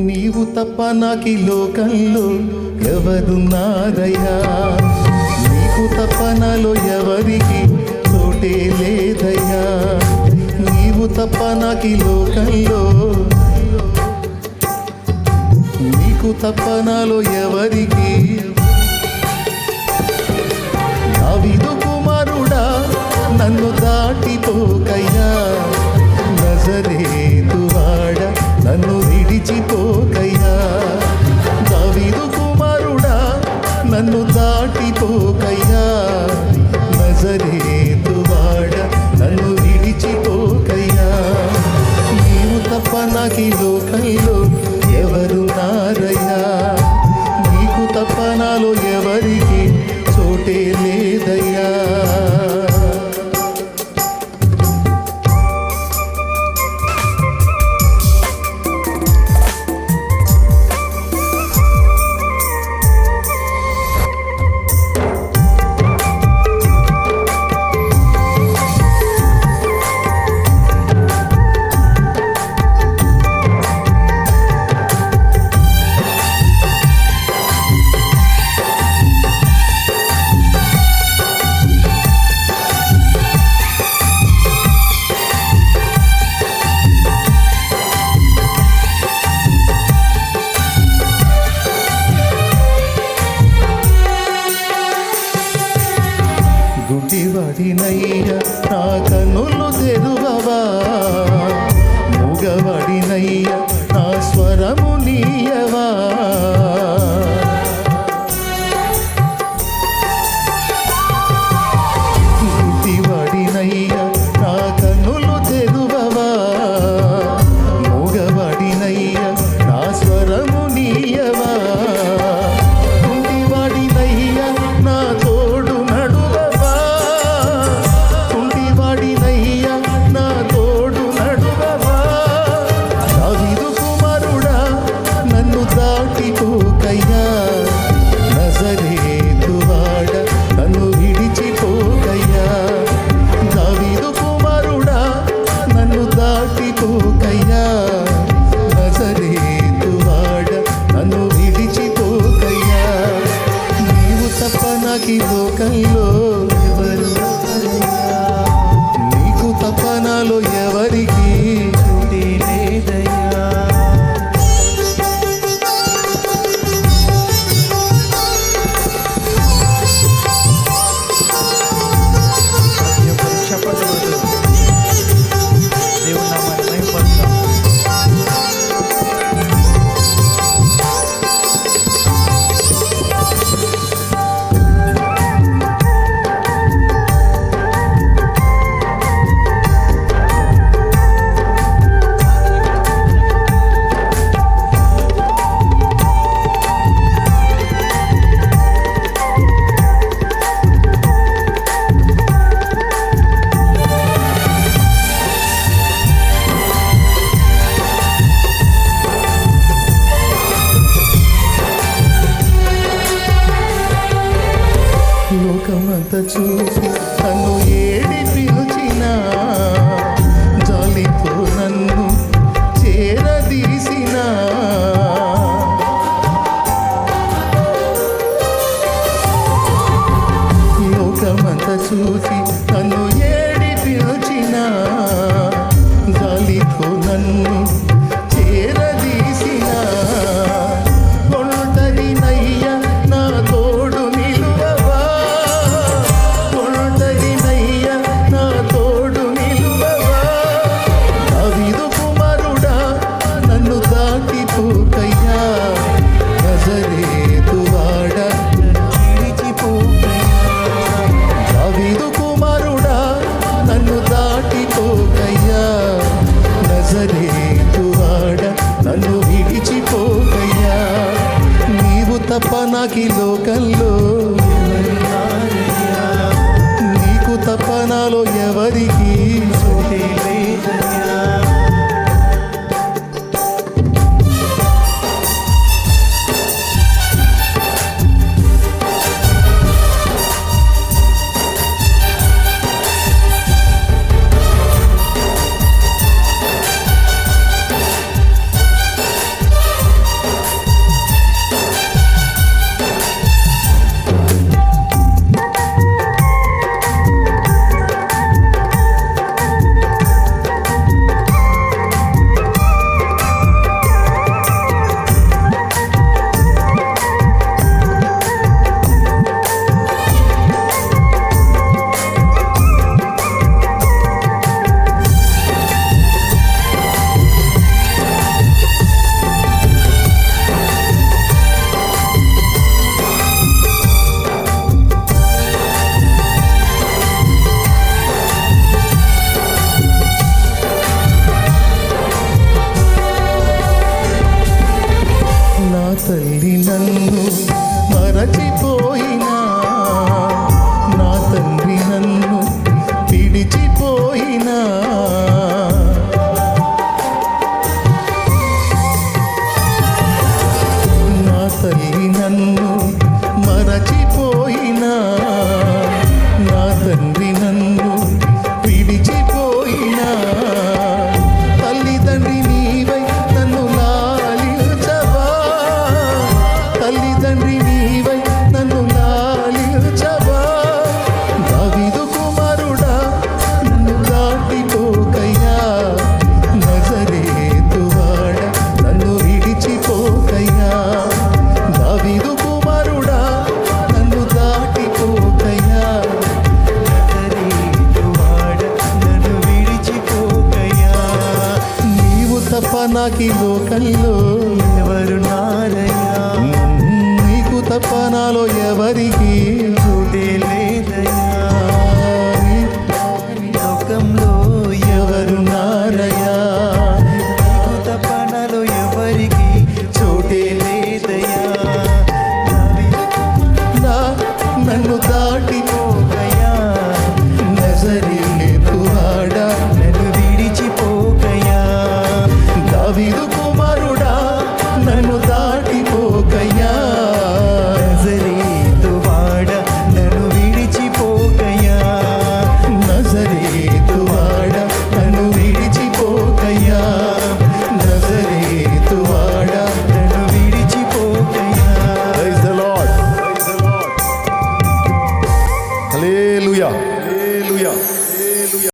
నీవు తప్ప నాకి లోకంలో ఎవరున్నారయ్యా, నీకు తప్ప నాలో ఎవరికి చోటే లేదయ్యా, నీవు తప్ప నాకి లోకంలో, నీకు తప్ప నాలో ఎవరికి. దావీదు కుమారుడా నన్ను దాటిపోకయ్యా, నజరేతువాడా నన్ను విడిచిపోకయ్యా, దావీదు కుమారుడా నన్ను దాటిపోకయ్యా, నజరేతువాడా నన్ను విడిచిపోకయ్యా. నీవు తప్ప నాకి లోకంలో ఎవరున్నారయ్యా, నీకు తప్ప నాలో ఎవరికి చోటే లేదయ్యా. గుడ్డివాడినయ్యా నా కన్నులు తెరువవా, మూగవాడినయ్యా నా స్వరము నీయవా, గుడ్డివాడినయ్యా నా కన్నులు తెరువవా, మూగవాడినయ్యా నా స్వరము నీయవా, గుడ్డివాడినయ్యా నా తోడు నడువవా, గుడ్డివాడినయ్యా నా తోడు నడువవా, దావీదు కుమారుడా నన్ను దాటిపోకయ్యా, నజరేతువాడా నన్ను విడిచిపోకయ్యా, దావీదు కుమారుడా నన్ను దాటిపోకయ్యా, నజరేతువాడా నన్ను విడిచిపోకయ్యా. నీవు తప్ప నాకి లోకంలో ఎవరున్నారయ్యా, నీకు తప్ప నాలో ఎవరికి చోటే లేదయ్యా. దేవుని నామాన్ని మహిమపరుద్దాం. లోకమంతా చూసి నన్ను ఏడి పిలిచిన, జాలితో నన్ను చేరదీసిన, లోకమంతా చూసి నన్ను ఏడి పిలిచిన, జాలితో నన్ను చేరదీసిన, ఒంటరినయ్యా నా తోడు నిలువవా, ఒంటరి నాకు ఈ లోకంలో ఎవరున్నారయ్యా నీకు తప్ప నాలో ఎవరికి